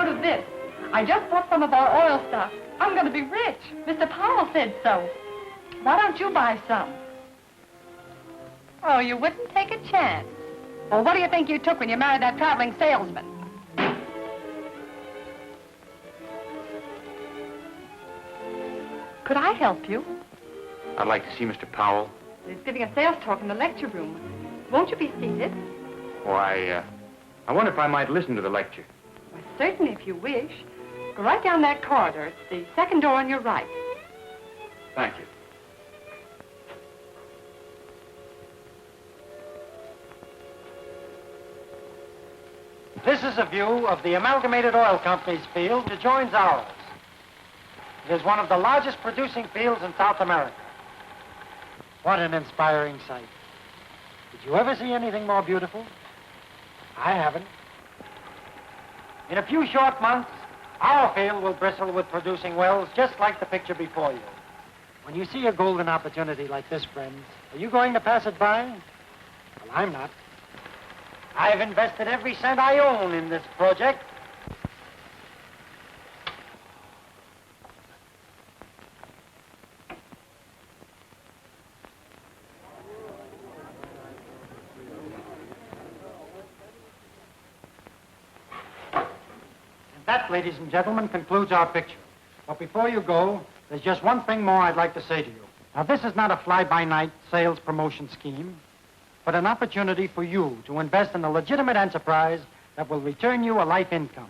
notice this. I just bought some of our oil stock. I'm going to be rich. Mr. Powell said so. Why don't you buy some? Oh, you wouldn't take a chance. Well, what do you think you took when you married that traveling salesman? Could I help you? I'd like to see Mr. Powell. He's giving a sales talk in the lecture room. Won't you be seated? Why, I wonder if I might listen to the lecture. Well, certainly, if you wish. Go right down that corridor. It's the second door on your right. Thank you. This is a view of the Amalgamated Oil Company's field that joins ours. It is one of the largest producing fields in South America. What an inspiring sight. Did you ever see anything more beautiful? I haven't. In a few short months, our field will bristle with producing wells just like the picture before you. When you see a golden opportunity like this, friends, are you going to pass it by? Well, I'm not. I've invested every cent I own in this project. That, ladies and gentlemen, concludes our picture. But before you go, there's just one thing more I'd like to say to you. Now, this is not a fly-by-night sales promotion scheme, but an opportunity for you to invest in a legitimate enterprise that will return you a life income.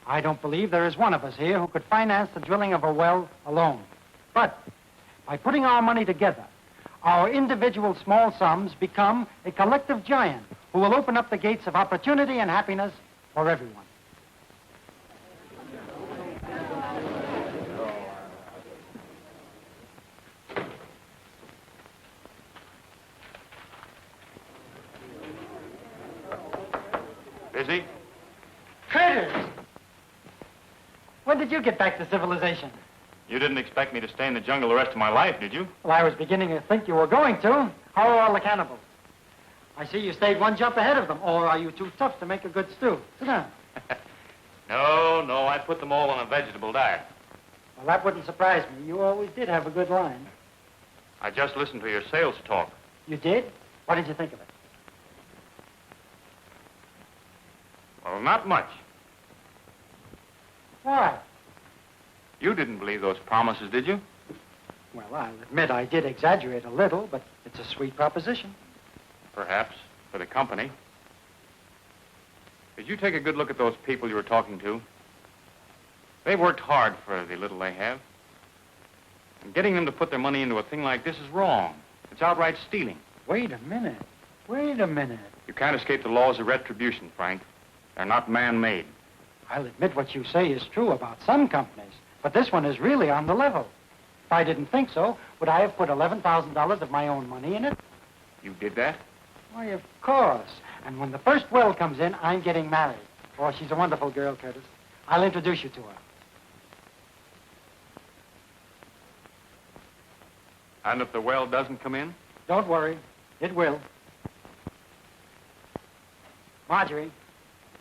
I don't believe there is one of us here who could finance the drilling of a well alone. But by putting our money together, our individual small sums become a collective giant who will open up the gates of opportunity and happiness for everyone. Busy? Curtis! When did you get back to civilization? You didn't expect me to stay in the jungle the rest of my life, did you? Well, I was beginning to think you were going to. How are all the cannibals? I see you stayed one jump ahead of them, or are you too tough to make a good stew? Sit down. No, I put them all on a vegetable diet. Well, that wouldn't surprise me. You always did have a good line. I just listened to your sales talk. You did? What did you think of it? Well, not much. Why? You didn't believe those promises, did you? Well, I'll admit I did exaggerate a little, but it's a sweet proposition. Perhaps, for the company. Did you take a good look at those people you were talking to? They've worked hard for the little they have. And getting them to put their money into a thing like this is wrong. It's outright stealing. Wait a minute. Wait a minute. You can't escape the laws of retribution, Frank. They're not man-made. I'll admit what you say is true about some companies, but this one is really on the level. If I didn't think so, would I have put $11,000 of my own money in it? You did that? Why, of course. And when the first well comes in, I'm getting married. Oh, she's a wonderful girl, Curtis. I'll introduce you to her. And if the well doesn't come in? Don't worry. It will. Marjorie,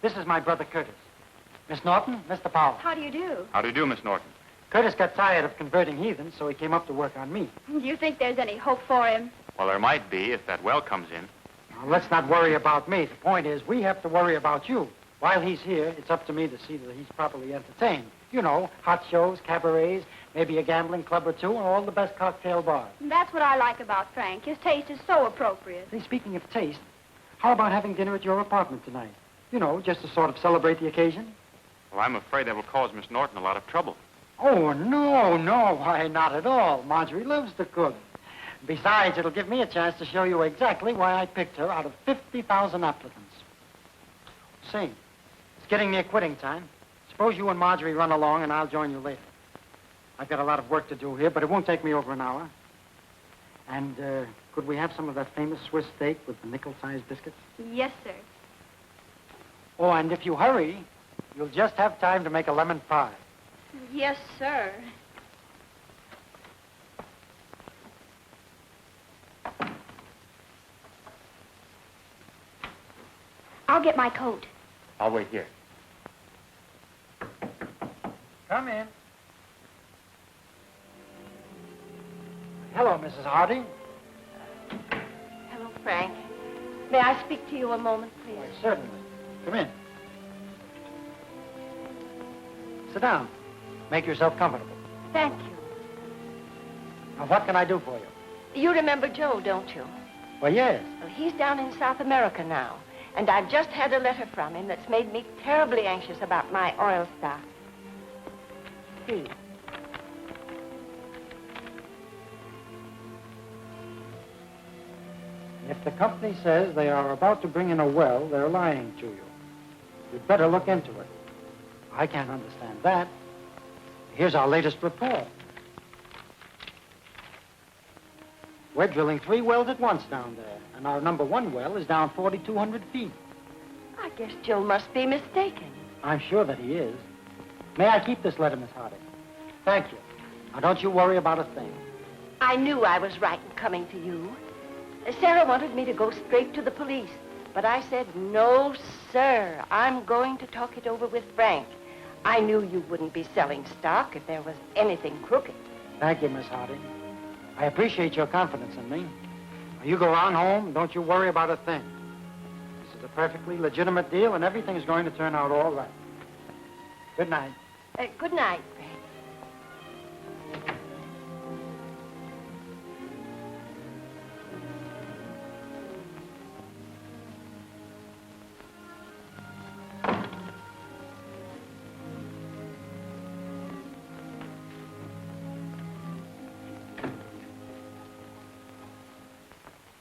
this is my brother Curtis. Miss Norton, Mr. Powell. How do you do? How do you do, Miss Norton? Curtis got tired of converting heathens, so he came up to work on me. Do you think there's any hope for him? Well, there might be if that well comes in. Now, let's not worry about me. The point is, we have to worry about you. While he's here, it's up to me to see that he's properly entertained. You know, hot shows, cabarets, maybe a gambling club or two, and all the best cocktail bars. That's what I like about Frank. His taste is so appropriate. Hey, speaking of taste, how about having dinner at your apartment tonight? You know, just to sort of celebrate the occasion. Well, I'm afraid that will cause Miss Norton a lot of trouble. Oh, no, why, not at all. Marjorie loves to cook. Besides, it'll give me a chance to show you exactly why I picked her out of 50,000 applicants. Say, it's getting near quitting time. Suppose you and Marjorie run along and I'll join you later. I've got a lot of work to do here, but it won't take me over an hour. And, could we have some of that famous Swiss steak with the nickel-sized biscuits? Yes, sir. Oh, and if you hurry, you'll just have time to make a lemon pie. Yes, sir. I'll get my coat. I'll wait here. Come in. Hello, Mrs. Hardy. Hello, Frank. May I speak to you a moment, please? Why, certainly. Come in. Sit down. Make yourself comfortable. Thank you. Now, what can I do for you? You remember Joe, don't you? Well, yes. Well, he's down in South America now, and I've just had a letter from him that's made me terribly anxious about my oil stock. See. If the company says they are about to bring in a well, they're lying to you. You'd better look into it. I can't understand that. Here's our latest report. We're drilling 3 wells at once down there, and our number 1 well is down 4,200 feet. I guess Joe must be mistaken. I'm sure that he is. May I keep this letter, Miss Hardy? Thank you. Now, don't you worry about a thing. I knew I was right in coming to you. Sarah wanted me to go straight to the police, but I said, no, sir. I'm going to talk it over with Frank. I knew you wouldn't be selling stock if there was anything crooked. Thank you, Miss Hardy. I appreciate your confidence in me. Now, you go on home, don't you worry about a thing. This is a perfectly legitimate deal, and everything's going to turn out all right. Good night. Good night, Frank.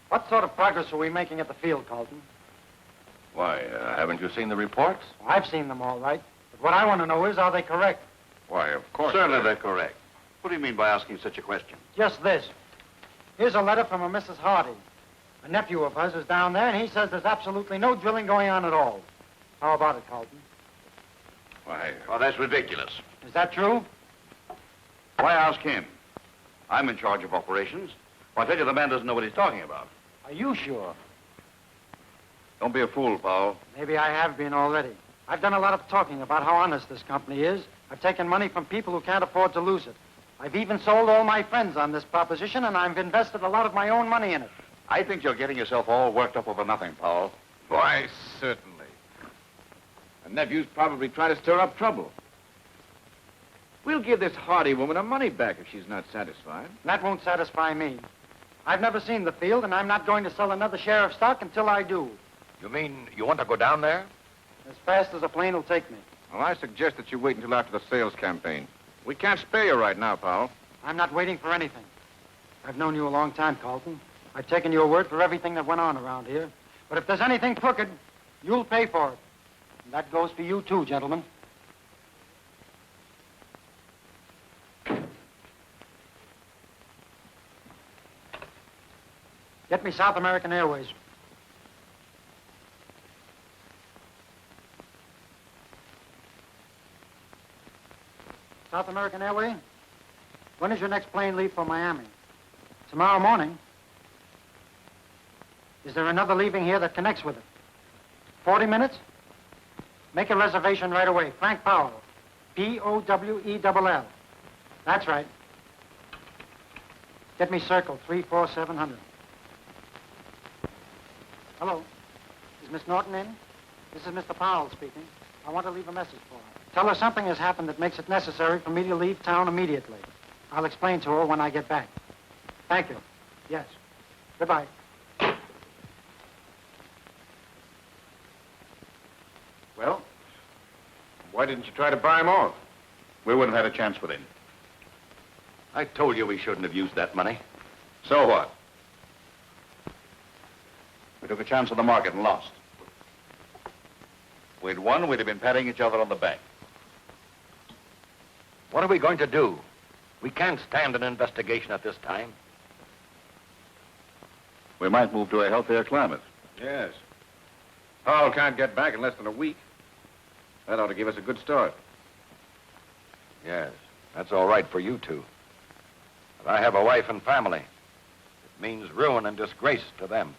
What sort of progress are we making at the field, Carlton? Why, haven't you seen the reports? I've seen them all right. But what I want to know is, are they correct? Why, of course. Certainly they're correct. What do you mean by asking such a question? Just this. Here's a letter from a Mrs. Hardy. A nephew of hers is down there, and he says there's absolutely no drilling going on at all. How about it, Carlton? Why, Oh, that's ridiculous. Is that true? Why ask him? I'm in charge of operations. Well, I tell you, the man doesn't know what he's talking about. Are you sure? Don't be a fool, Powell. Maybe I have been already. I've done a lot of talking about how honest this company is. I've taken money from people who can't afford to lose it. I've even sold all my friends on this proposition, and I've invested a lot of my own money in it. I think you're getting yourself all worked up over nothing, Powell. why, certainly. The nephew's probably trying to stir up trouble. We'll give this Hardy woman her money back if she's not satisfied. That won't satisfy me. I've never seen the field, and I'm not going to sell another share of stock until I do. You mean you want to go down there? As fast as a plane will take me. Well, I suggest that you wait until after the sales campaign. We can't spare you right now, Powell. I'm not waiting for anything. I've known you a long time, Carlton. I've taken your word for everything that went on around here. But if there's anything crooked, you'll pay for it. And that goes for you, too, gentlemen. Get me South American Airways. South American Airways? When does your next plane leave for Miami? Tomorrow morning. Is there another leaving here that connects with it? 40 minutes? Make a reservation right away. Frank Powell. Powell. That's right. Get me Circle 34700. Hello. Is Miss Norton in? This is Mr. Powell speaking. I want to leave a message for her. Tell her something has happened that makes it necessary for me to leave town immediately. I'll explain to her when I get back. Thank you. Yes. Goodbye. Well, why didn't you try to buy him off? We wouldn't have had a chance with him. I told you we shouldn't have used that money. So what? We took a chance on the market and lost. If we'd won, we'd have been patting each other on the back. What are we going to do? We can't stand an investigation at this time. We might move to a healthier climate. Yes. Powell can't get back in less than a week. That ought to give us a good start. Yes, that's all right for you two. But I have a wife and family. It means ruin and disgrace to them.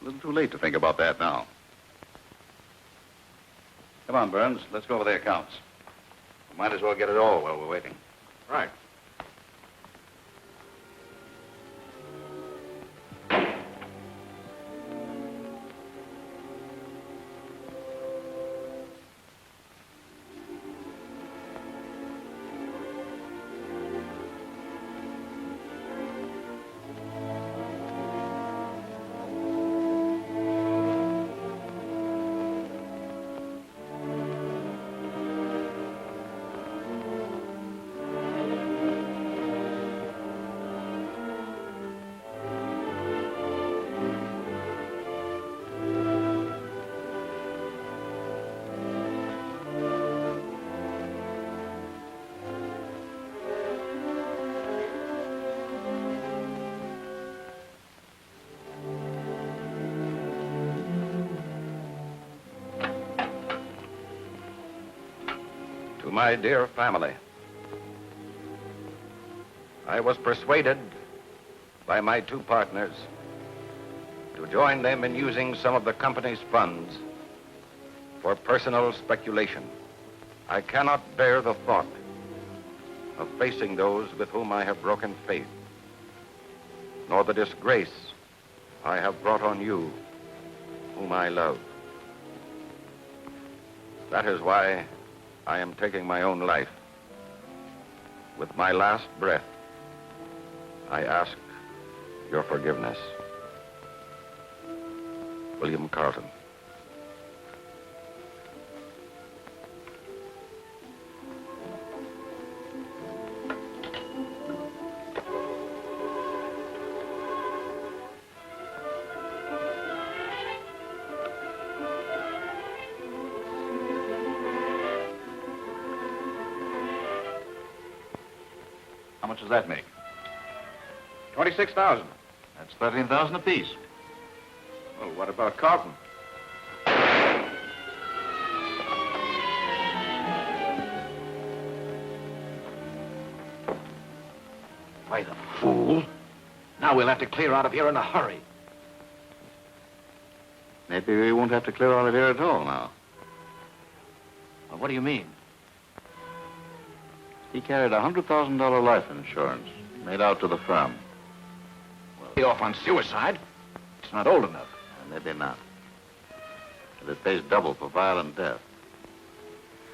A little too late to think about that now. Come on, Burns. Let's go over the accounts. Might as well get it all while we're waiting. Right. To my dear family, I was persuaded by my two partners to join them in using some of the company's funds for personal speculation. I cannot bear the thought of facing those with whom I have broken faith, nor the disgrace I have brought on you, whom I love. That is why I am taking my own life. With my last breath, I ask your forgiveness. William Carlton. How much does that make? 26,000. That's 13,000 apiece. Well, what about Carlton? Why, the fool. Now we'll have to clear out of here in a hurry. Maybe we won't have to clear out of here at all now. Well, what do you mean? He carried a $100,000 life insurance made out to the firm. Well, be off on suicide. It's not old enough. Maybe not. But it pays double for violent death.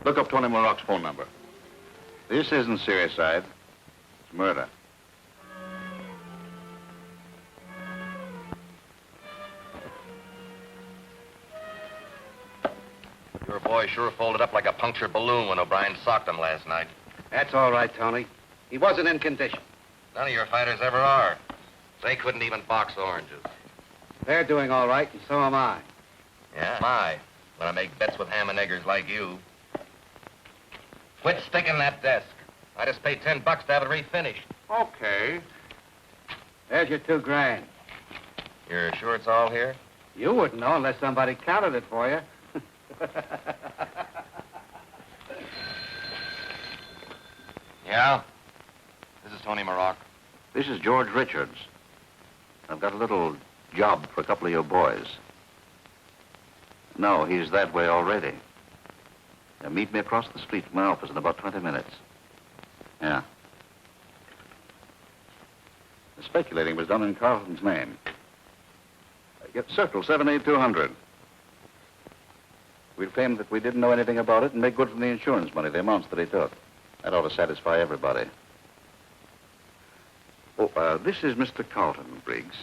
Look up Tony Marock's phone number. This isn't suicide. It's murder. Your boy sure folded up like a punctured balloon when O'Brien socked him last night. That's all right, Tony. He wasn't in condition. None of your fighters ever are. They couldn't even box oranges. They're doing all right, and so am I. Yeah? My. When I make bets with ham and eggers like you. Quit sticking that desk. I just paid $10 to have it refinished. Okay. There's your $2,000. You're sure it's all here? You wouldn't know unless somebody counted it for you. Yeah? This is Tony Marock. This is George Richards. I've got a little job for a couple of your boys. No, he's that way already. Now, meet me across the street from my office in about 20 minutes. Yeah. The speculating was done in Carlton's name. Get Circle 78200. We'll claim that we didn't know anything about it and make good from the insurance money, the amounts that he took. That ought to satisfy everybody. Oh, this is Mr. Carlton, Briggs.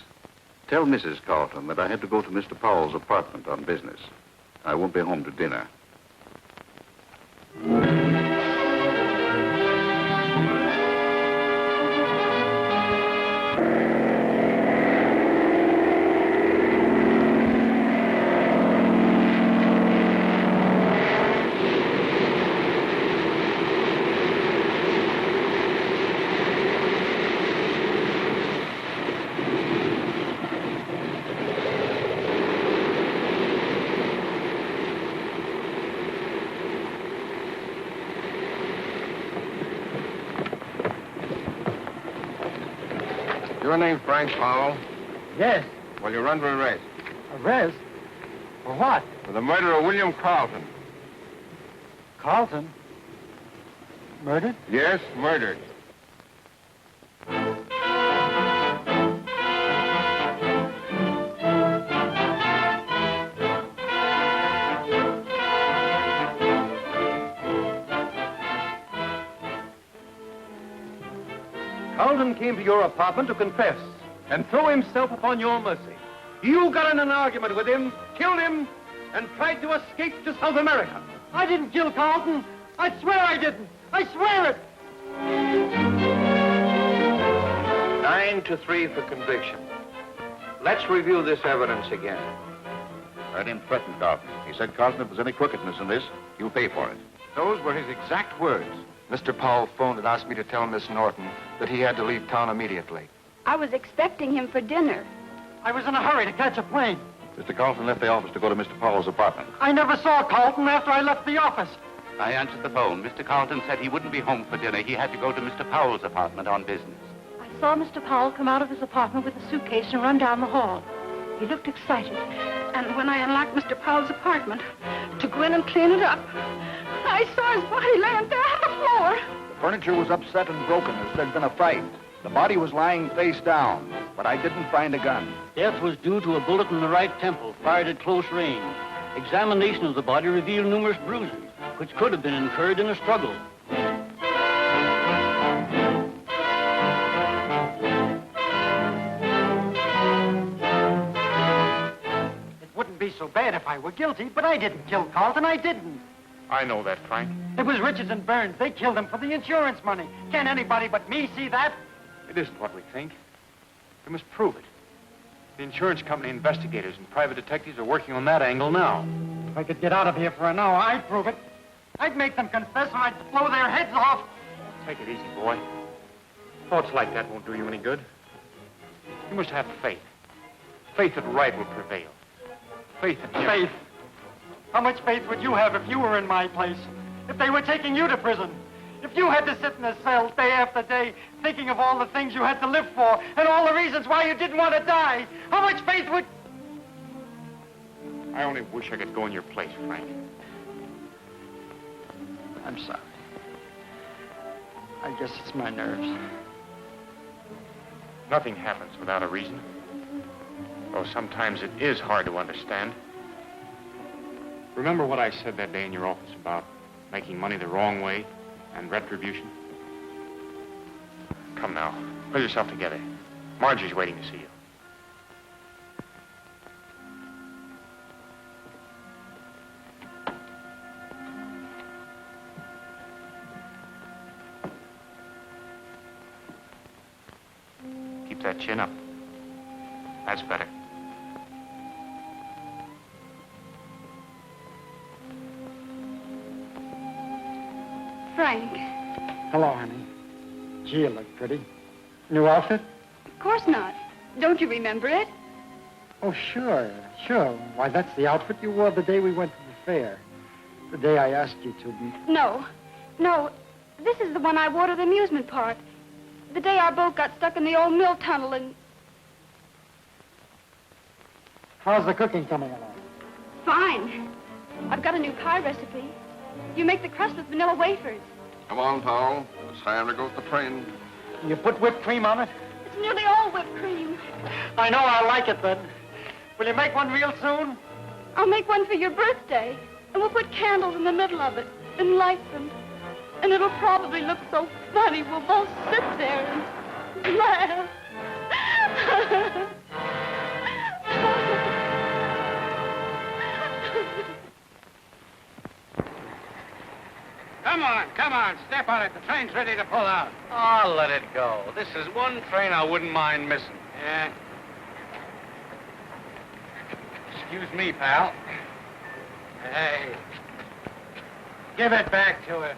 Tell Mrs. Carlton that I had to go to Mr. Powell's apartment on business. I won't be home to dinner. Your name Frank Powell? Yes. Well, you're under arrest Arrest? For what? for the murder of William Carlton. Carlton? Murdered? Yes, murdered. Carlton came to your apartment to confess and throw himself upon your mercy. You got in an argument with him, killed him, and tried to escape to South America. I didn't kill Carlton. I swear I didn't. I swear it. 9-3 for conviction. Let's review this evidence again. Heard him threaten Carlton. He said, Carlton, if there's any crookedness in this, you'll pay for it. Those were his exact words. Mr. Powell phoned and asked me to tell Miss Norton that he had to leave town immediately. I was expecting him for dinner. I was in a hurry to catch a plane. Mr. Carlton left the office to go to Mr. Powell's apartment. I never saw Carlton after I left the office. I answered the phone. Mr. Carlton said he wouldn't be home for dinner. He had to go to Mr. Powell's apartment on business. I saw Mr. Powell come out of his apartment with a suitcase and run down the hall. He looked excited. And when I unlocked Mr. Powell's apartment to go in and clean it up, I saw his body laying there on the floor. The furniture was upset and broken as there'd been a fight. The body was lying face down, but I didn't find a gun. Death was due to a bullet in the right temple, fired at close range. Examination of the body revealed numerous bruises, which could have been incurred in a struggle. It wouldn't be so bad if I were guilty, but I didn't kill Carlton. I didn't. I know that, Frank. It was Richards and Burns. They killed him for the insurance money. Can't anybody but me see that? It isn't what we think. We must prove it. The insurance company investigators and private detectives are working on that angle now. If I could get out of here for an hour, I'd prove it. I'd make them confess or I'd blow their heads off. Take it easy, boy. Thoughts like that won't do you any good. You must have faith. Faith that right will prevail. Faith in you. Faith? How much faith would you have if you were in my place? If they were taking you to prison? If you had to sit in a cell day after day thinking of all the things you had to live for and all the reasons why you didn't want to die, how much faith would... I only wish I could go in your place, Frank. I'm sorry. I guess it's my nerves. Nothing happens without a reason. Though sometimes it is hard to understand. Remember what I said that day in your office about making money the wrong way and retribution? Come now, pull yourself together. Marjorie's waiting to see you. Keep that chin up. That's better. Frank. Hello, honey. Gee, you look pretty. New outfit? Of course not. Don't you remember it? Oh, sure. Why, that's the outfit you wore the day we went to the fair. The day I asked you to be... No. This is the one I wore to the amusement park. The day our boat got stuck in the old mill tunnel and... How's the cooking coming along? Fine. I've got a new pie recipe. You make the crust with vanilla wafers. Come on, Powell. It's time to go to the train. You put whipped cream on it? It's nearly all whipped cream. I know I like it, then. Will you make one real soon? I'll make one for your birthday, and we'll put candles in the middle of it and light them. And it'll probably look so funny. We'll both sit there and laugh. Come on, step on it. The train's ready to pull out. Oh, let it go. This is one train I wouldn't mind missing. Yeah. Excuse me, pal. Hey. Give it back to her.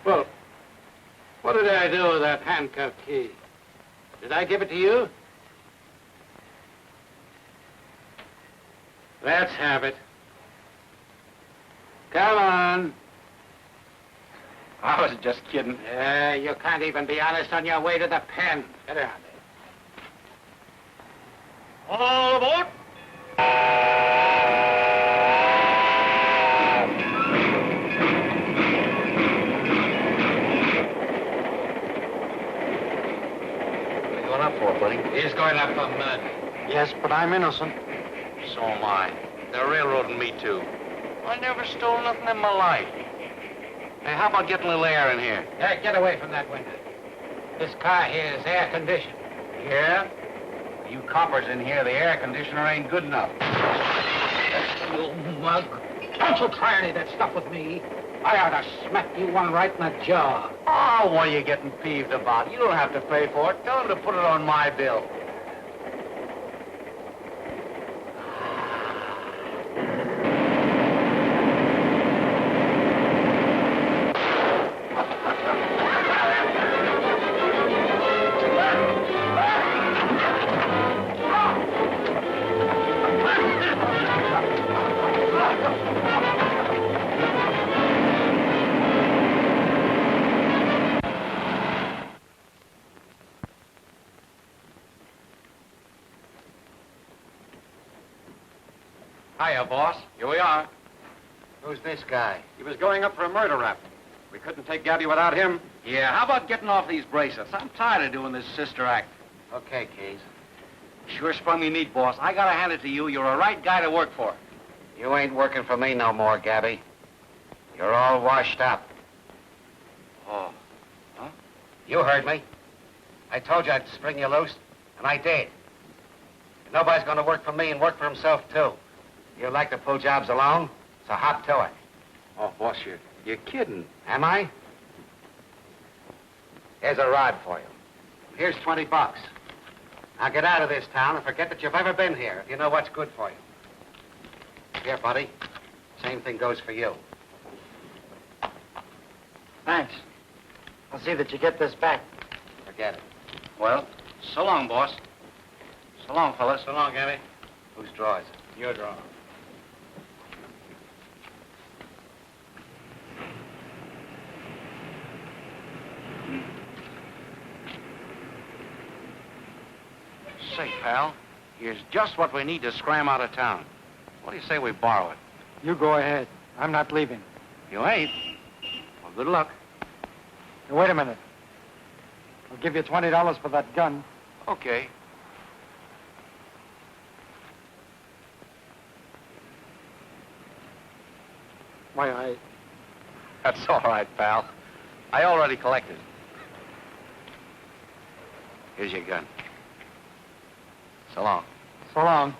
Well, what did I do with that handcuff key? Did I give it to you? Let's have it. Come on. I was just kidding. You can't even be honest on your way to the pen. Get around there. All aboard! What are you going up for, buddy? He's going up for mud. Yes, but I'm innocent. So am I. They're railroading me, too. I never stole nothing in my life. Hey, how about getting a little air in here? Hey, get away from that window. This car here is air conditioned. Yeah? You coppers in here, the air conditioner ain't good enough. You mug. Don't you try any of that stuff with me. I ought to smack you one right in the jaw. Oh, what are you getting peeved about? You don't have to pay for it. Tell him to put it on my bill. Hiya, boss. Here we are. Who's this guy? He was going up for a murder rap. We couldn't take Gabby without him. Yeah, how about getting off these bracelets? I'm tired of doing this sister act. Okay, Keys. Sure sprung me neat, boss. I gotta hand it to you. You're a right guy to work for. You ain't working for me no more, Gabby. You're all washed up. Oh. Huh? You heard me. I told you I'd spring you loose, and I did. And nobody's gonna work for me and work for himself, too. You like to pull jobs alone, so hop to it. Oh, boss, you're kidding. Am I? Here's a rod for you. Here's $20. Now get out of this town and forget that you've ever been here, if you know what's good for you. Here, buddy. Same thing goes for you. Thanks. I'll see that you get this back. Forget it. Well, so long, boss. So long, fellas. So long, Gabby. Whose draw is it? Your draw. Say, pal, here's just what we need to scram out of town. What do you say we borrow it? You go ahead. I'm not leaving. You ain't? Well, good luck. Now, wait a minute. I'll give you $20 for that gun. Okay. Why, That's all right, pal. I already collected. Here's your gun. So long. So long.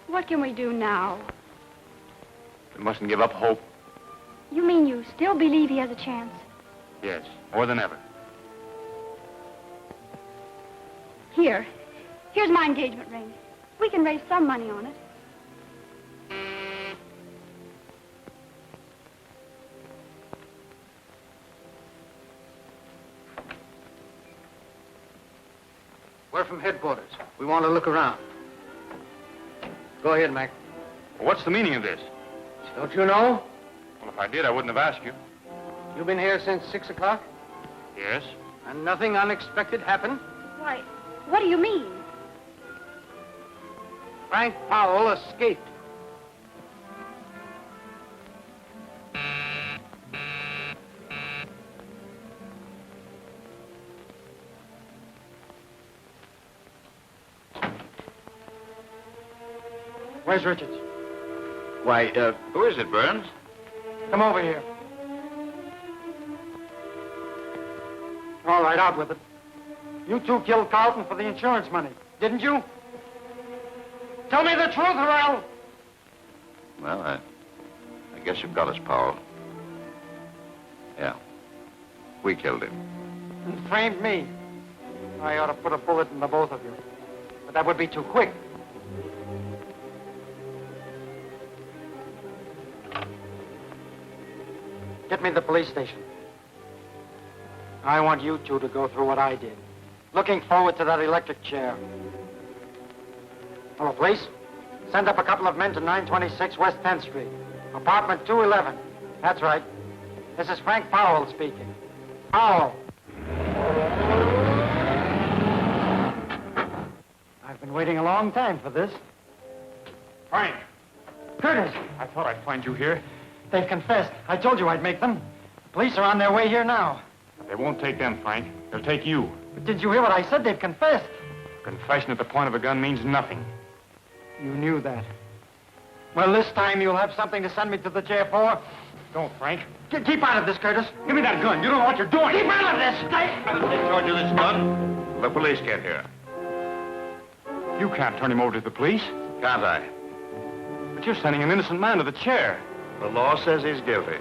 What can we do now? We mustn't give up hope. You mean you still believe he has a chance? Yes, more than ever. Here's my engagement ring. We can raise some money on it. We're from headquarters. We want to look around. Go ahead, Mac. What's the meaning of this? Don't you know? Well, if I did, I wouldn't have asked you. You've been here since 6 o'clock? Yes? And nothing unexpected happened? Why, what do you mean? Frank Powell escaped. Where's Richards? Why, who is it, Burns? Come over here. All right, out with it. You two killed Carlton for the insurance money, didn't you? Tell me the truth, or I'll... Well, I guess you've got us, Powell. Yeah. We killed him. And framed me. I ought to put a bullet in the both of you. But that would be too quick. Get me to the police station. I want you two to go through what I did. Looking forward to that electric chair. Hello, police? Send up a couple of men to 926 West 10th Street. Apartment 211. That's right. This is Frank Powell speaking. Powell. I've been waiting a long time for this. Frank! Curtis! I thought I'd find you here. They've confessed. I told you I'd make them. The police are on their way here now. They won't take them, Frank. They'll take you. But did you hear what I said? They've confessed. Confession at the point of a gun means nothing. You knew that. Well, this time you'll have something to send me to the jail for. Don't, Frank. Keep out of this, Curtis. Give me that gun. You don't know what you're doing. Keep out of this. I'll take charge of this gun. The police get here. You can't turn him over to the police. Can't I? But you're sending an innocent man to the chair. The law says he's guilty.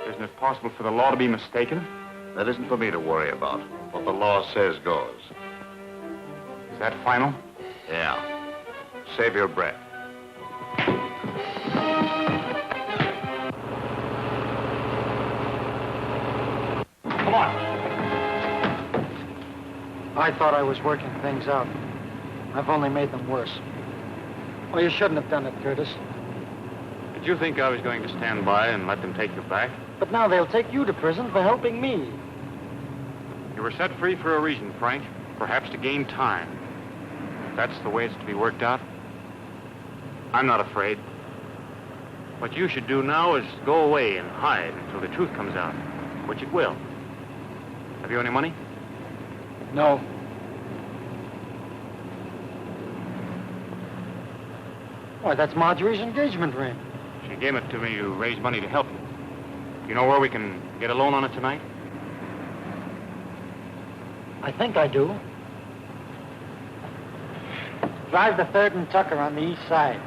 Isn't it possible for the law to be mistaken? That isn't for me to worry about. What the law says goes. Is that final? Yeah. Save your breath. Come on. I thought I was working things out. I've only made them worse. Well, you shouldn't have done it, Curtis. Did you think I was going to stand by and let them take you back? But now they'll take you to prison for helping me. You were set free for a reason, Frank. Perhaps to gain time. If that's the way it's to be worked out, I'm not afraid. What you should do now is go away and hide until the truth comes out, which it will. Have you any money? No. Why, that's Marjorie's engagement ring. She gave it to me to raise money to help you. You know where we can get a loan on it tonight? I think I do. Drive the 3rd and Tucker on the east side.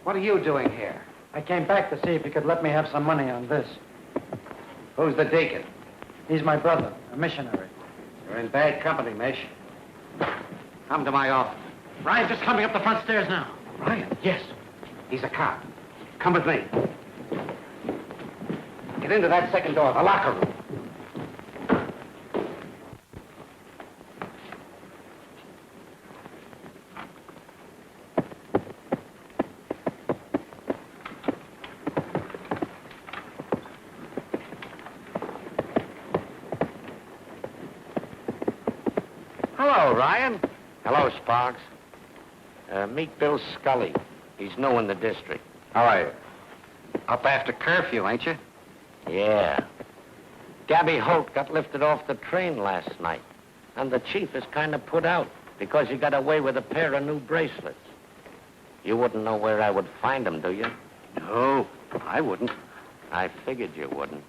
What are you doing here? I came back to see if you could let me have some money on this. Who's the deacon? He's my brother, a missionary. You're in bad company, Mish. Come to my office. Ryan's just coming up the front stairs now. Ryan? Yes. He's a cop. Come with me. Get into that second door, the locker room. Hello, Ryan. Hello, Sparks. Meet Bill Scully. He's new in the district. How are you? Up after curfew, ain't you? Yeah. Gabby Holt got lifted off the train last night. And the chief is kind of put out because he got away with a pair of new bracelets. You wouldn't know where I would find them, do you? No, I wouldn't. I figured you wouldn't.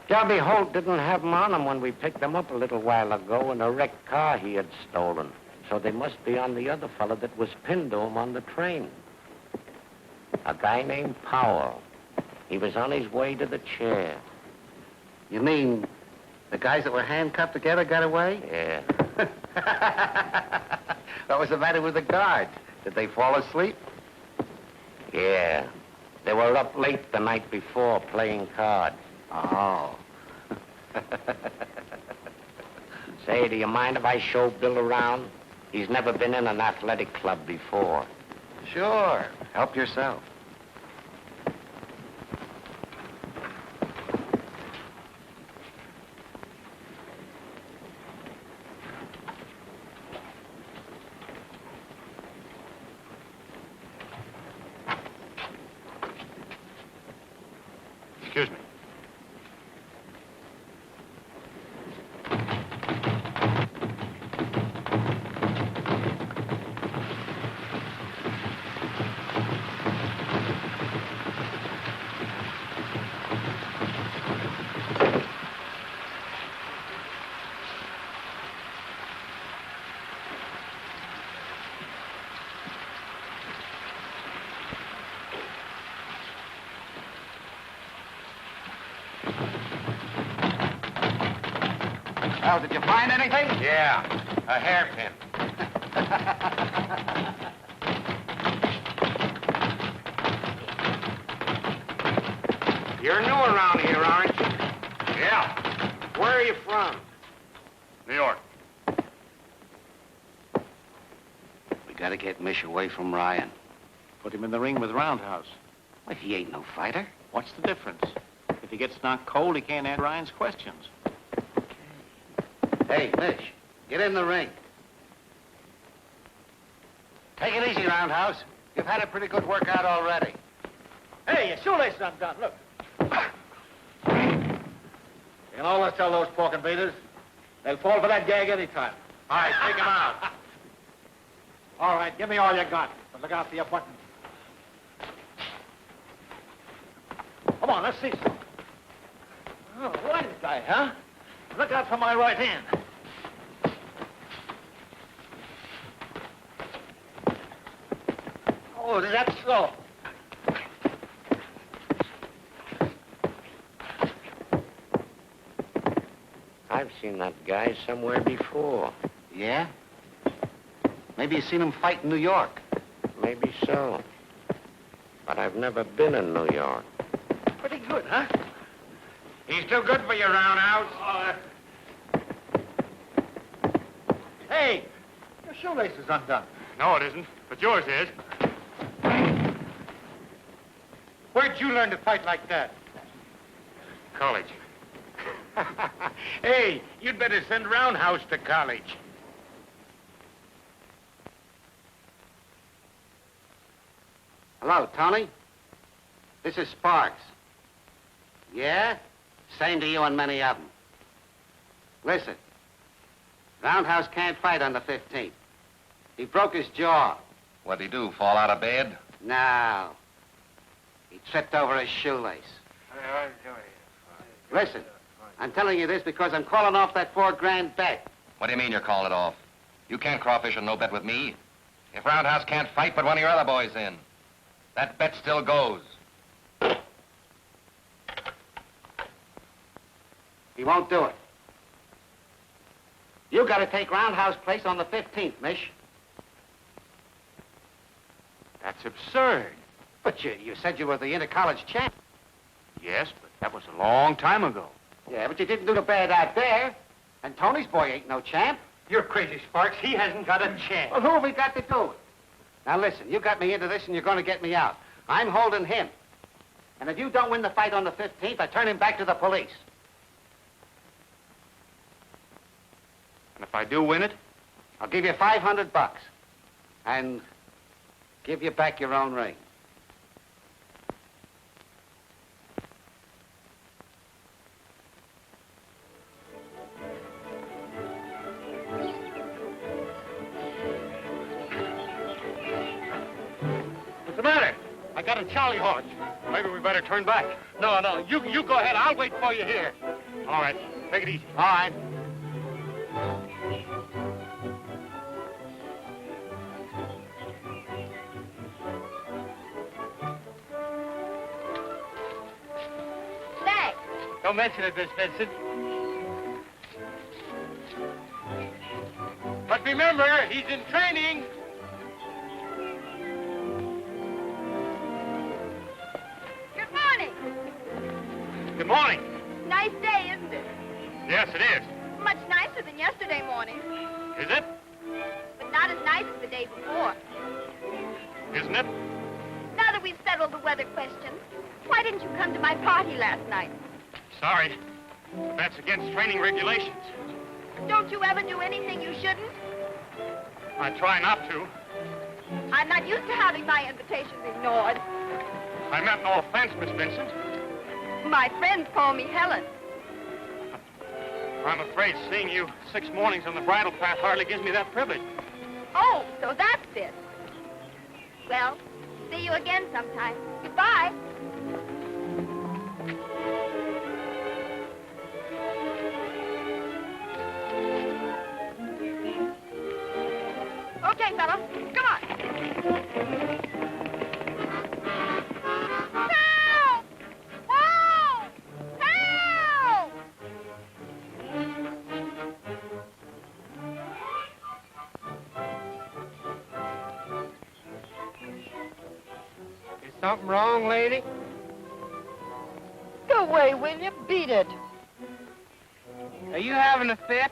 Gabby Holt didn't have them on him when we picked them up a little while ago in a wrecked car he had stolen. So they must be on the other fella that was pinned to him on the train. A guy named Powell. He was on his way to the chair. You mean the guys that were handcuffed together got away? Yeah. What was the matter with the guards? Did they fall asleep? Yeah. They were up late the night before playing cards. Oh. Say, do you mind if I show Bill around? He's never been in an athletic club before. Sure. Help yourself. Excuse me. Well, did you find anything? Yeah, a hairpin. Gotta get Mish away from Ryan. Put him in the ring with Roundhouse. Well, he ain't no fighter. What's the difference? If he gets knocked cold, he can't answer Ryan's questions. Hey, Mish, get in the ring. Take it easy, Roundhouse. You've had a pretty good workout already. Hey, your shoelaces undone. Look. You can always tell those pork and beaters. They'll fall for that gag any time. All right, take them out. All right, give me all you got. But look out for your buttons. Come on, let's see some. Oh, what is that, huh? Look out for my right hand. Oh, is that so? I've seen that guy somewhere before. Yeah? Maybe you've seen him fight in New York. Maybe so. But I've never been in New York. Pretty good, huh? He's too good for you, Roundhouse. Hey, your shoelace is undone. No, it isn't, but yours is. Where'd you learn to fight like that? College. Hey, you'd better send Roundhouse to college. Hello, Tony. This is Sparks. Yeah? Same to you and many of them. Listen, Roundhouse can't fight on the 15th. He broke his jaw. What'd he do, fall out of bed? No. He tripped over his shoelace. Listen, I'm telling you this because I'm calling off that $4,000 bet. What do you mean you're calling it off? You can't crawfish on no bet with me. If Roundhouse can't fight, put one of your other boys in. That bet still goes. He won't do it. You got to take Roundhouse place on the 15th, Mish. That's absurd. But you said you were the inter-college champ. Yes, but that was a long time ago. Yeah, but you didn't do the bad out there. And Tony's boy ain't no champ. You're crazy, Sparks. He hasn't got a chance. Well, who have we got to do it? Now, listen, you got me into this and you're going to get me out. I'm holding him. And if you don't win the fight on the 15th, I turn him back to the police. And if I do win it? I'll give you $500. And give you back your own ring. What's the matter? I got a Charlie horse. Maybe we better turn back. No, you go ahead. I'll wait for you here. All right, take it easy. All right. Thanks. Don't mention it, Miss Vincent. But remember, he's in training. Good morning. Good morning. Nice day, isn't it? Yes, it is. Much nicer than yesterday morning. Is it? But not as nice as the day before. Isn't it? Now that we've settled the weather question, why didn't you come to my party last night? Sorry, but that's against training regulations. Don't you ever do anything you shouldn't? I try not to. I'm not used to having my invitations ignored. I meant no offense, Miss Vincent. My friends call me Helen. I'm afraid seeing you 6 mornings on the bridle path hardly gives me that privilege. Oh, so that's it. Well, see you again sometime. Goodbye. Okay, fella, come on. Help! Whoa! Help! Is something wrong, lady? Go away, will you? Beat it. Are you having a fit?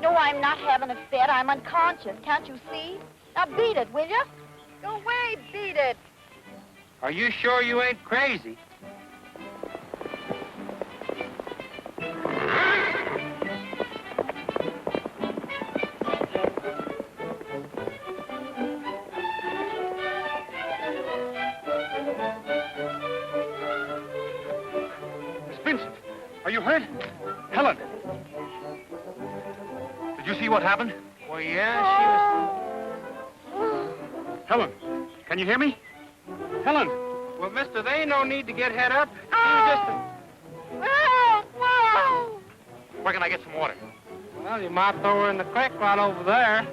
No, I'm not having a fit. I'm unconscious. Can't you see? Now beat it, will you? Go away, beat it. Are you sure you ain't crazy? Miss Vincent, are you hurt? Helen. Did you see what happened? Well, yeah, Helen, can you hear me? Helen! Well, mister, there ain't no need to get head up. Whoa! Where can I get some water? Well, you might throw her in the creek right over there.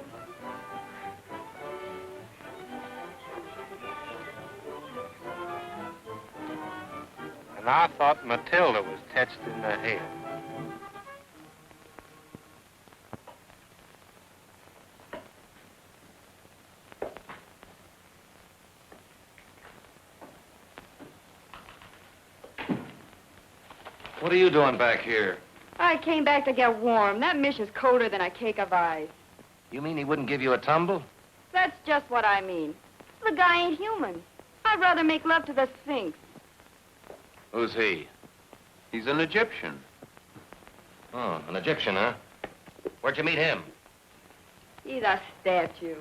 And I thought Matilda was touched in the head. What are you doing back here? I came back to get warm. That mish is colder than a cake of ice. You mean he wouldn't give you a tumble? That's just what I mean. The guy ain't human. I'd rather make love to the Sphinx. Who's he? He's an Egyptian. Oh, an Egyptian, huh? Where'd you meet him? He's a statue.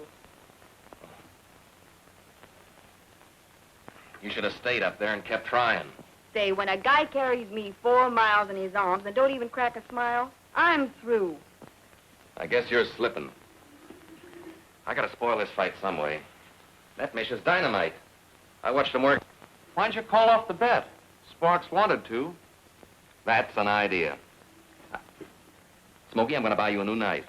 You should have stayed up there and kept trying. Say, when a guy carries me 4 miles in his arms and don't even crack a smile, I'm through. I guess you're slipping. I gotta spoil this fight some way. That mish is dynamite. I watched him work. Why'd you call off the bet? Sparks wanted to. That's an idea. Smokey, I'm gonna buy you a new knife.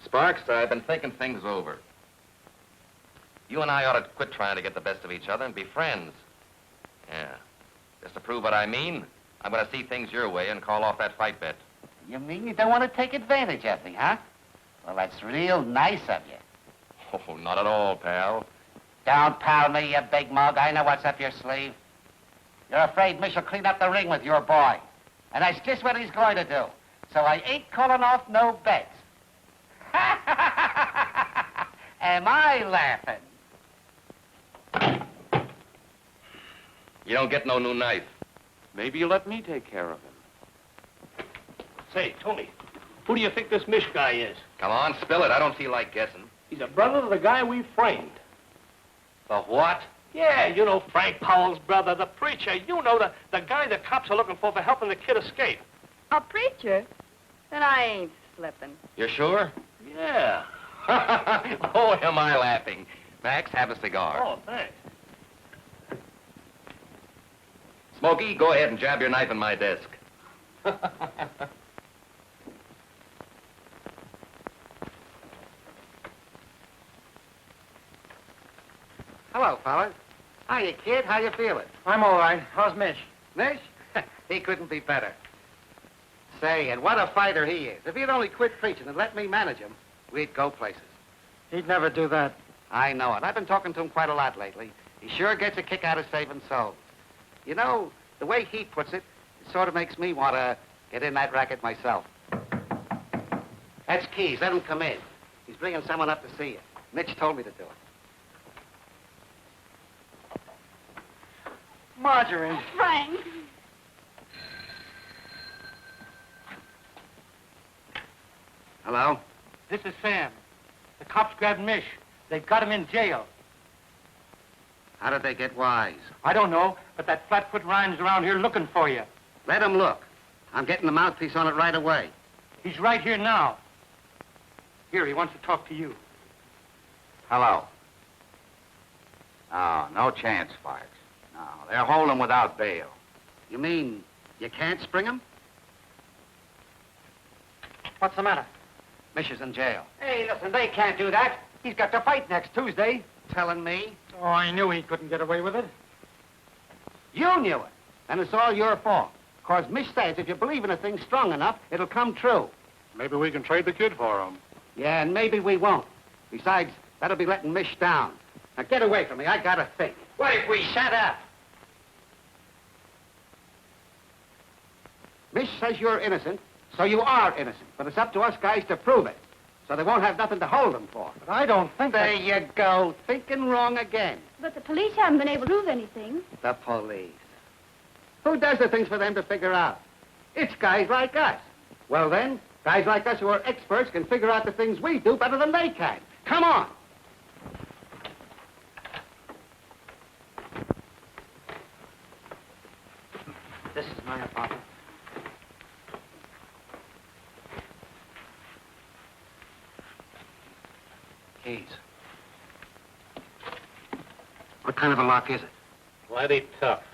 Sparks, I've been thinking things over. You and I ought to quit trying to get the best of each other and be friends. Yeah. Just to prove what I mean, I'm going to see things your way and call off that fight bet. You mean you don't want to take advantage of me, huh? Well, that's real nice of you. Oh, not at all, pal. Don't pal me, you big mug. I know what's up your sleeve. You're afraid Mish will clean up the ring with your boy. And that's just what he's going to do. So I ain't calling off no bets. Am I laughing? You don't get no new knife. Maybe you let me take care of him. Say, Tony, who do you think this Mish guy is? Come on, spill it. I don't feel like guessing. He's a brother of the guy we framed. The what? Yeah, you know Frank Powell's brother, the preacher. You know, the guy the cops are looking for helping the kid escape. A preacher? Then I ain't slipping. You're sure? Yeah. Oh, am I laughing? Max, have a cigar. Oh, thanks. Smokey, go ahead and jab your knife in my desk. Hello, fellas. Hiya, kid. How you feeling? I'm all right. How's Mish? Mish? He couldn't be better. Say, and what a fighter he is. If he'd only quit preaching and let me manage him, we'd go places. He'd never do that. I know it. I've been talking to him quite a lot lately. He sure gets a kick out of saving souls. You know, the way he puts it, it sort of makes me want to get in that racket myself. That's Keys. Let him come in. He's bringing someone up to see you. Mitch told me to do it. Marjorie. Frank. Hello? This is Sam. The cops grabbed Mish. They've got him in jail. How did they get wise? I don't know, but that flatfoot Ryan's around here looking for you. Let him look. I'm getting the mouthpiece on it right away. He's right here now. Here, he wants to talk to you. Hello. Oh, no chance, Sparks. No, they're holding without bail. You mean you can't spring him? What's the matter? Mish is in jail. Hey, listen, they can't do that. He's got to fight next Tuesday. Telling me? Oh, I knew he couldn't get away with it. You knew it. And it's all your fault. Because Mish says if you believe in a thing strong enough, it'll come true. Maybe we can trade the kid for him. Yeah, and maybe we won't. Besides, that'll be letting Mish down. Now get away from me. I gotta think. What if we Shut up. Mish says you're innocent, so you are innocent. But it's up to us guys to prove it. So they won't have nothing to hold them for. But I don't think There you go, thinking wrong again. But the police haven't been able to prove anything. The police. Who does the things for them to figure out? It's guys like us. Well then, guys like us who are experts can figure out the things we do better than they can. Come on. This is my apartment. Keys. What kind of a lock is it? Plenty tough.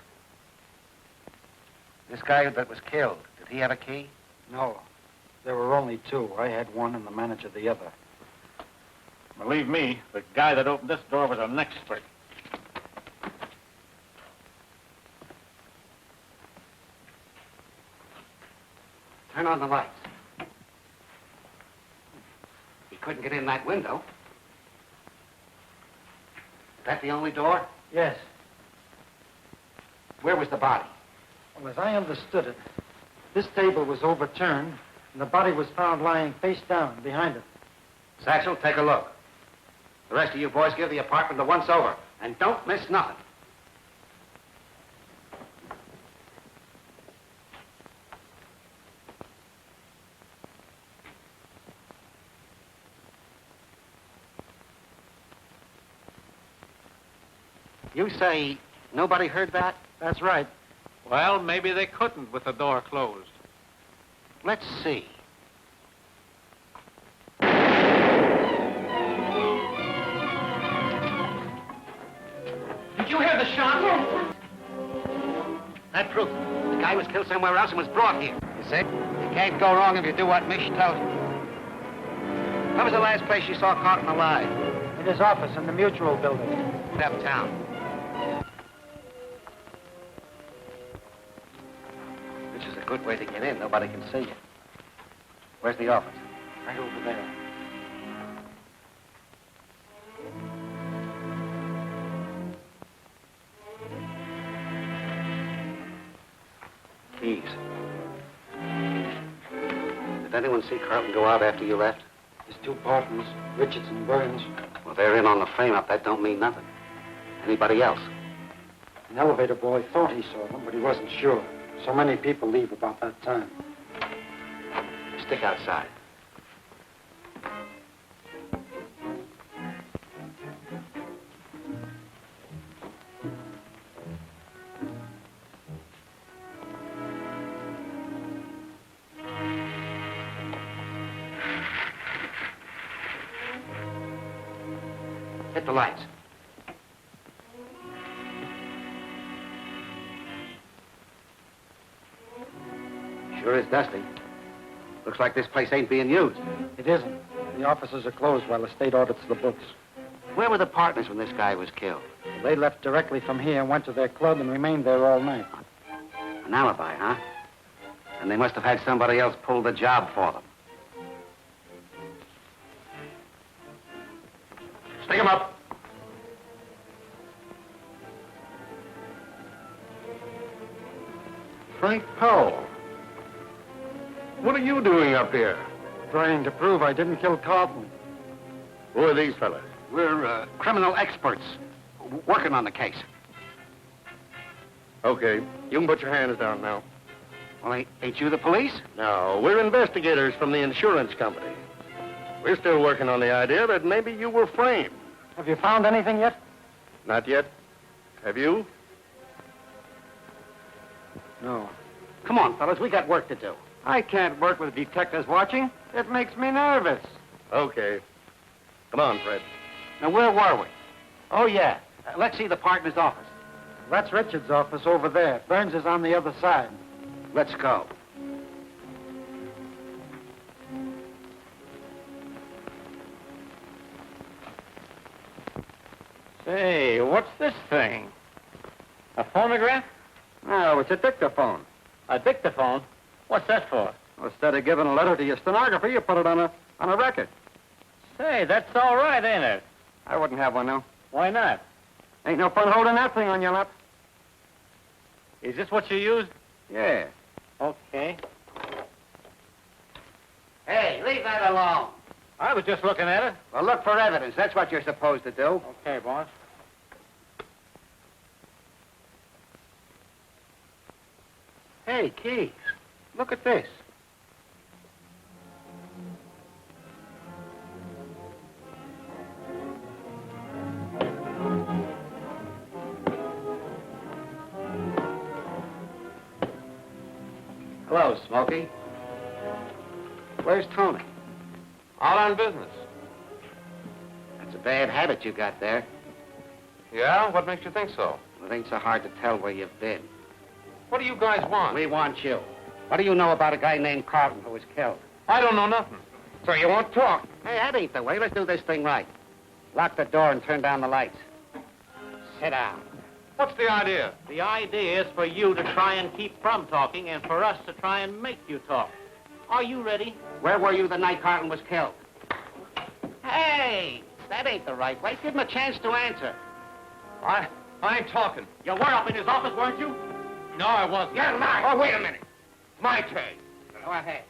This guy that was killed, did he have a key? No. There were only two. I had one and the manager the other. Believe me, the guy that opened this door was an expert. Turn on the lights. He couldn't get in that window. Is that the only door? Yes. Where was the body? Well, as I understood it, this table was overturned, and the body was found lying face down behind it. Satchel, take a look. The rest of you boys give the apartment a once-over, and don't miss nothing. You say nobody heard that? That's right. Well, maybe they couldn't with the door closed. Let's see. Did you hear the shot? Yes. That proves it. The guy was killed somewhere else and was brought here. You see? You can't go wrong if you do what Mish tells you. When was the last place you saw Carlton alive? In his office in the Mutual building. Uptown. Which is a good way to get in. Nobody can see you. Where's the office? Right over there. Keys. Did anyone see Carlton go out after you left? His two partners, Richards and Burns. Well, they're in on the frame-up. That don't mean nothing. Anybody else? An elevator boy thought he saw them, but he wasn't sure. So many people leave about that time. Stick outside. Hit the lights. Sure is dusty. Looks like this place ain't being used. It isn't. The offices are closed while the state audits the books. Where were the partners when this guy was killed? They left directly from here and went to their club and remained there all night. An alibi, huh? And they must have had somebody else pull the job for them. Stick him up. Frank Powell. What are you doing up here? Trying to prove I didn't kill Carlton. Who are these fellas? We're criminal experts working on the case. Okay, you can put your hands down now. Well, ain't you the police? No, we're investigators from the insurance company. We're still working on the idea that maybe you were framed. Have you found anything yet? Not yet. Have you? No. Come on, fellas, we got work to do. I can't work with detectives watching. It makes me nervous. Okay. Come on, Fred. Now, where were we? Oh, yeah. Let's see the partner's office. That's Richard's office over there. Burns is on the other side. Let's go. Say, what's this thing? A phonograph? No, it's a dictaphone. A dictaphone? What's that for? Well, instead of giving a letter to your stenographer, you put it on a record. Say, that's all right, ain't it? I wouldn't have one, no. Why not? Ain't no fun holding that thing on your lap. Is this what you used? Yeah. Okay. was just looking at it. Well, look for evidence. That's what you're supposed to do. Okay, boss. Hey, Keith, look at this. Hello, Smokey. Where's Tony? Out on business. That's a bad habit you got there. Yeah? What makes you think so? It ain't so hard to tell where you've been. What do you guys want? We want you. What do you know about a guy named Carlton who was killed? I don't know nothing. So you won't talk? Hey, that ain't the way. Let's do this thing right. Lock the door and turn down the lights. Sit down. What's the idea? The idea is for you to try and keep from talking and for us to try and make you talk. Are you ready? Where were you the night Carlton was killed? Hey, that ain't the right way. Give him a chance to answer. I ain't talking. You were up in his office, weren't you? No, I wasn't. You're lying. Oh, wait a minute. My turn. Go ahead.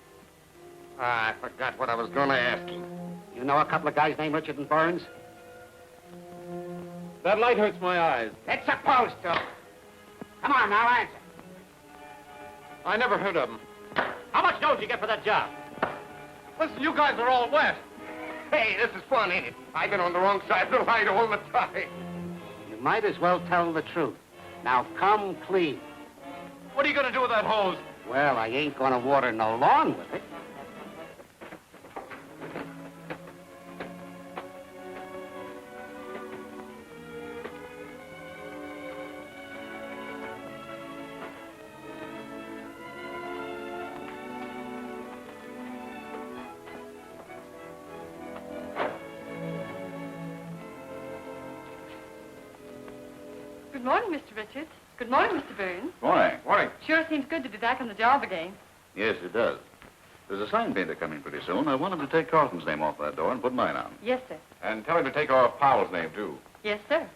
I forgot what I was going to ask him. You know a couple of guys named Richard and Burns? That light hurts my eyes. It's supposed to. Come on, now, answer. I never heard of them. How much dough did you get for that job? Listen, you guys are all wet. Hey, this is fun, ain't it? I've been on the wrong side of the light all the time. You might as well tell the truth. Now, come clean. What are you going to do with that hose? Well, I ain't going to water no lawn with it. Good morning, Mr. Richards. Good morning, Mr. Burns. Morning. Morning. Sure seems good to be back on the job again. Yes, it does. There's a sign painter coming pretty soon. I want him to take Carlton's name off that door and put mine on. Yes, sir. And tell him to take off Powell's name, too. Yes, sir.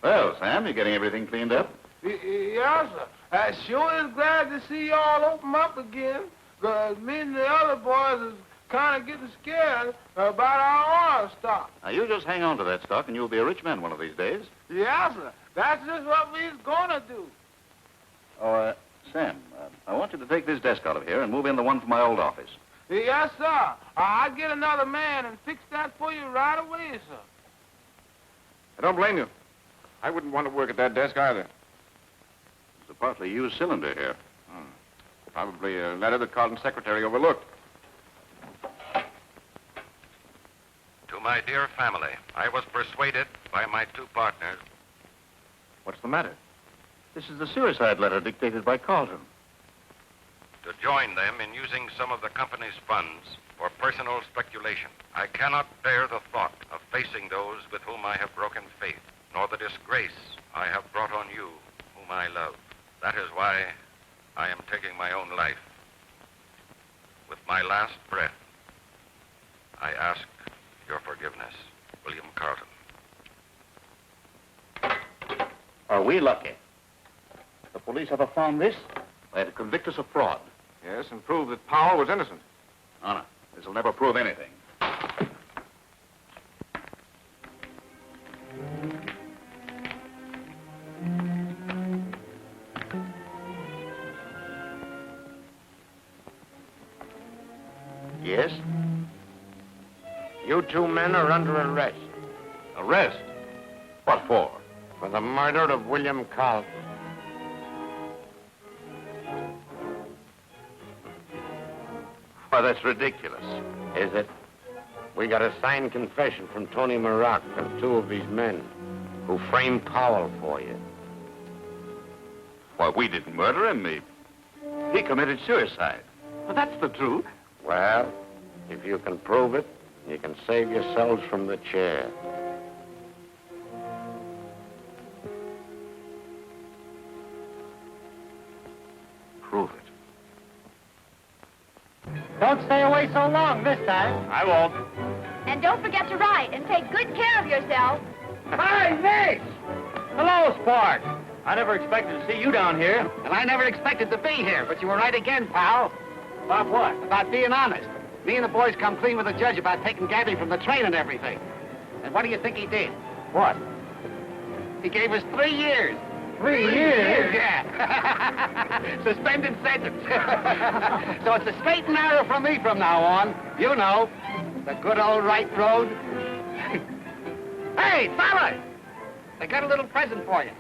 Well, Sam, you getting everything cleaned up? Yes, sir. I sure is glad to see y'all open up again. Because me and the other boys is kind of getting scared about our oil stock. Now, you just hang on to that stock and you'll be a rich man one of these days. Yes, sir. That's just what we's gonna do. Oh, Sam, I want you to take this desk out of here and move in the one from my old office. Yes, sir. I'll get another man and fix that for you right away, sir. I don't blame you. I wouldn't want to work at that desk either. There's a partly used cylinder here. Probably a letter that Carlton's secretary overlooked. To my dear family, I was persuaded by my two partners. What's the matter? This is the suicide letter dictated by Carlton. To join them in using some of the company's funds for personal speculation. I cannot bear the thought of facing those with whom I have broken faith, nor the disgrace I have brought on you, whom I love. That is why I am taking my own life. With my last breath, I ask your forgiveness, William Carlton. Are we lucky? The police ever found this? They had to convict us of fraud. Yes, and prove that Powell was innocent. No, this will never prove anything. Yes? You two men are under arrest. Arrest? What for? For the murder of William Carlton. Why, that's ridiculous. Is it? We got a signed confession from Tony Maroc of two of his men who framed Powell for you. Why, we didn't murder him. He committed suicide. Well, that's the truth. Well, if you can prove it, you can save yourselves from the chair. Prove it. Don't stay away so long this time. I won't. And don't forget to write and take good care of yourself. Hi, Mitch! Hello, Spark. I never expected to see you down here. And I never expected to be here, but you were right again, pal. About what? About being honest. Me and the boys come clean with the judge about taking Gabby from the train and everything. And what do you think he did? What? He gave us 3 years. 3 years? Yeah. Suspended sentence. So it's a straight and narrow from me from now on. You know, the good old right road. Hey, fella! I got a little present for you.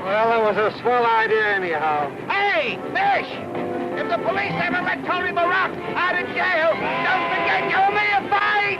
Well, it was a swell idea anyhow. Hey, Fish! If the police ever let Tony Barak out of jail, don't forget you owe me a fight!